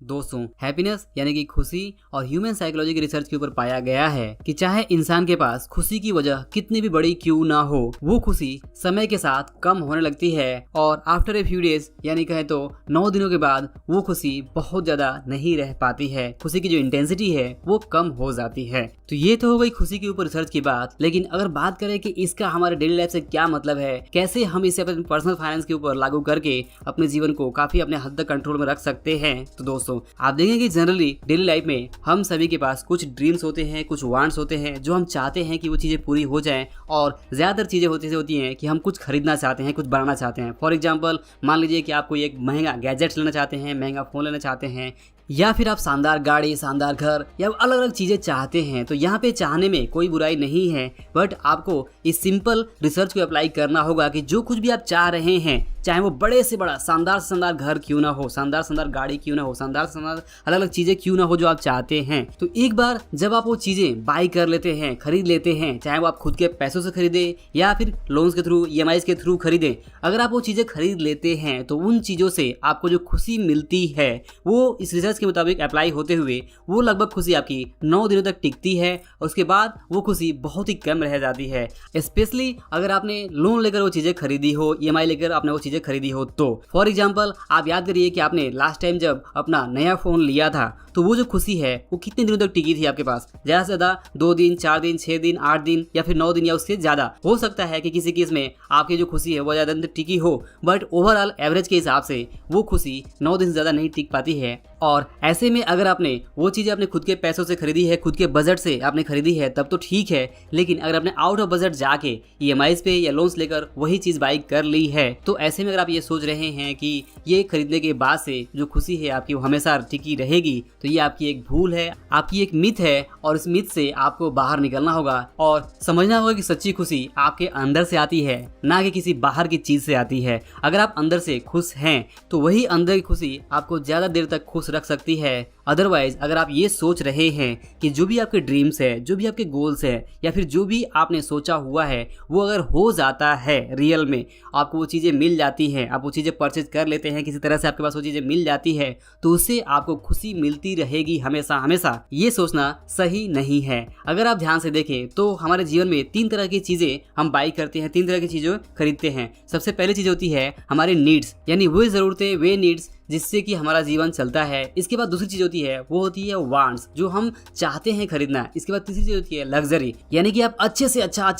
दोस्तों, हैप्पीनेस यानी कि खुशी और ह्यूमन साइकोलॉजी की रिसर्च के ऊपर पाया गया है कि चाहे इंसान के पास खुशी की वजह कितनी भी बड़ी क्यों ना हो, वो खुशी समय के साथ कम होने लगती है और आफ्टर ए फ्यू डेज यानी कहें तो 9 दिनों के बाद वो खुशी बहुत ज्यादा नहीं रह पाती है। खुशी की जो इंटेंसिटी है वो कम हो जाती है। तो ये तो हो गई खुशी के ऊपर रिसर्च की बात, लेकिन अगर बात करें कि इसका हमारे डेली लाइफ से क्या मतलब है, कैसे हम इसे अपने पर्सनल फाइनेंस के ऊपर लागू करके अपने जीवन को काफी अपने हद तक कंट्रोल में रख सकते हैं, तो दोस्तों आप देखेंगे कि जनरली डेली लाइफ में हम सभी के पास कुछ ड्रीम्स होते हैं, कुछ वांट्स होते हैं जो हम चाहते हैं कि वो चीजें पूरी हो जाएं, और ज्यादातर चीजें होती हैं कि हम कुछ खरीदना चाहते हैं, कुछ बनाना चाहते हैं। फॉर एग्जांपल मान लीजिए कि आप कोई एक महंगा गैजेट्स लेना चाहते हैं, महंगा फोन लेना चाहते हैं, या फिर आप शानदार गाड़ी, शानदार घर या अलग अलग चीजें चाहते हैं। तो यहाँ पे चाहने में कोई बुराई नहीं है, बट आपको इस सिंपल रिसर्च को अप्लाई करना होगा कि जो कुछ भी आप चाह रहे हैं, चाहे वो बड़े से बड़ा शानदार से शानदार घर क्यों ना हो, शानदार शानदार गाड़ी क्यों ना हो, शानदार शानदार अलग अलग चीजें क्यों ना हो जो आप चाहते हैं, तो एक बार जब आप वो चीजें बाई कर लेते हैं, खरीद लेते हैं, चाहे वो आप खुद के पैसों से खरीदे या फिर लोन्स के थ्रू, EMIs के थ्रू खरीदे, अगर आप वो चीजें खरीद लेते हैं तो उन चीजों से आपको जो खुशी मिलती है वो इस रिसर्च के मुताबिक अप्लाई होते हुए वो लगभग खुशी आपकी 9 दिनों तक टिकती है और उसके बाद वो खुशी बहुत ही कम रह जाती है। स्पेशली अगर आपने लोन लेकर वो चीजें खरीदी हो, EMI लेकर आपने वो चीजें खरीदी हो तो। फॉर एग्जाम्पल आप याद करिए कि आपने लास्ट टाइम जब अपना नया फोन लिया था तो वो जो खुशी है वो कितने दिनों तक टिकी थी आपके पास? ज्यादा से ज्यादा 2 दिन, 4 दिन, 6 दिन, 8 दिन या फिर 9 दिन या उससे ज्यादा। हो सकता है कि किसी केस में आपकी जो खुशी है वो ज्यादा दिन टिकी हो, बट ओवरऑल एवरेज के हिसाब से वो खुशी 9 दिन से ज्यादा नहीं टिक पाती है। और ऐसे में अगर आपने वो चीजें अपने खुद के पैसों से खरीदी है, खुद के बजट से आपने खरीदी है, तब तो ठीक है, लेकिन अगर आपने आउट ऑफ बजट जाके EMIs पे या लोन्स लेकर वही चीज बाई कर ली है, तो ऐसे में अगर आप ये सोच रहे हैं कि ये खरीदने के बाद से जो खुशी है आपकी वो हमेशा टिकी रहेगी, तो ये आपकी एक भूल है, आपकी एक मिथ है, और इस मिथ से आपको बाहर निकलना होगा और समझना होगा कि सच्ची खुशी आपके अंदर से आती है, ना कि किसी बाहर की चीज से आती है। अगर आप अंदर से खुश हैं तो वही अंदर की खुशी आपको ज्यादा देर तक खुश रख सकती है। अदरवाइज अगर आप ये सोच रहे हैं कि जो भी आपके ड्रीम्स है, जो भी आपके गोल्स है, या फिर जो भी आपने सोचा हुआ है वो अगर हो जाता है रियल में, आपको वो चीज़ें मिल जाती हैं, आप वो चीज़ें परचेज कर लेते हैं, किसी तरह से आपके पास वो चीज़ें मिल जाती है, तो उससे आपको खुशी मिलती रहेगी हमेशा हमेशा, ये सोचना सही नहीं है। अगर आप ध्यान से देखें तो हमारे जीवन में 3 तरह की चीज़ें हम बाई करते हैं, 3 तरह की चीज़ें खरीदते हैं। सबसे पहली चीज़ होती है हमारे नीड्स, यानी वो ज़रूरतें, वे नीड्स जिससे कि हमारा जीवन चलता है। इसके बाद दूसरी चीज होती है वो होती है वांट्स, जो हम चाहते हैं खरीदना। इसके बाद तीसरी चीज होती है लग्जरी, यानी कि आप अच्छे से अच्छा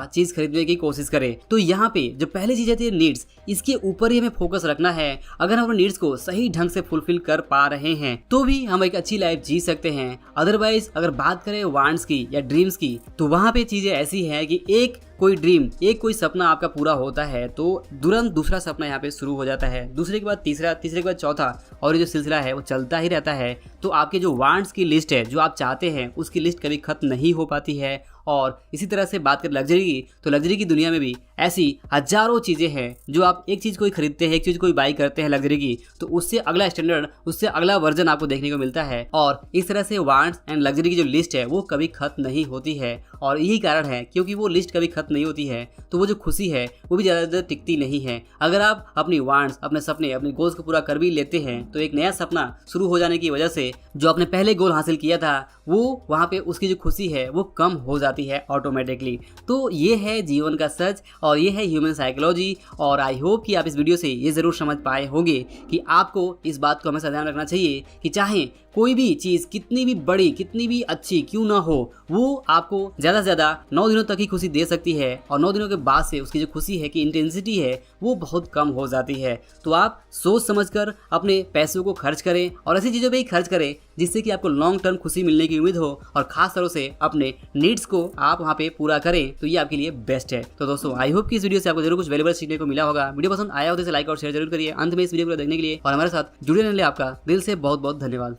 चीज खरीदने की कोशिश करें। तो यहाँ पे जो पहली चीज होती है नीड्स, इसके ऊपर ही हमें फोकस रखना है। अगर हम अपने नीड्स को सही ढंग से फुलफिल कर पा रहे हैं तो भी हम एक अच्छी लाइफ जी सकते हैं। अदरवाइज अगर बात करें वांट्स की या ड्रीम्स की, तो वहाँ पे चीजें ऐसी है कि एक कोई ड्रीम, एक कोई सपना आपका पूरा होता है तो तुरंत दूसरा सपना यहाँ पे शुरू हो जाता है, दूसरे के बाद तीसरा, तीसरे के बाद चौथा, और ये जो सिलसिला है वो चलता ही रहता है। तो आपके जो वांट्स की लिस्ट है, जो आप चाहते हैं, उसकी लिस्ट कभी खत्म नहीं हो पाती है। और इसी तरह से बात करें लग्जरी की, तो लग्जरी की दुनिया में भी ऐसी हजारों चीज़ें हैं जो आप एक चीज़ कोई खरीदते हैं, एक चीज़ कोई बाई करते हैं लग्जरी की, तो उससे अगला स्टैंडर्ड, उससे अगला वर्जन आपको देखने को मिलता है। और इस तरह से वांट्स एंड लग्जरी की जो लिस्ट है वो कभी खत्म नहीं होती है। और यही कारण है, क्योंकि वो लिस्ट कभी खत्म नहीं होती है तो वो जो खुशी है वो भी ज़्यादा देर टिकती नहीं है। अगर आप अपनी वांट्स, अपने सपने, अपने गोल्स को पूरा कर भी लेते हैं तो एक नया सपना शुरू हो जाने की वजह से जो आपने पहले गोल हासिल किया था वो वहाँ पे उसकी जो खुशी है वो कम हो जाती है ऑटोमेटिकली। तो ये है जीवन का सच और ये है ह्यूमन साइकोलॉजी। और आई होप कि आप इस वीडियो से ये ज़रूर समझ पाए होंगे कि आपको इस बात को हमेशा ध्यान रखना चाहिए कि चाहे कोई भी चीज़ कितनी भी बड़ी, कितनी भी अच्छी क्यों ना हो, वो आपको ज़्यादा से ज़्यादा 9 दिनों तक ही खुशी दे सकती है, और 9 दिनों के बाद से उसकी जो खुशी है कि इंटेंसिटी है वो बहुत कम हो जाती है। तो आप सोच समझकर अपने पैसों को खर्च करें और ऐसी चीज़ों पे ही खर्च करें जिससे कि आपको लॉन्ग टर्म खुशी मिलने की उम्मीद हो, और खास तौर से अपने नीड्स को आप वहाँ पे पूरा करें, तो ये आपके लिए बेस्ट है। तो दोस्तों आई होप कि इस वीडियो से आपको जरूर कुछ वैल्यूएबल सीखने को मिला होगा। वीडियो पसंद आया हो तो इसे लाइक और शेयर जरूर करिए। अंत में इस वीडियो को देखने के लिए और हमारे साथ जुड़े रहने के लिए आपका दिल से बहुत बहुत धन्यवाद।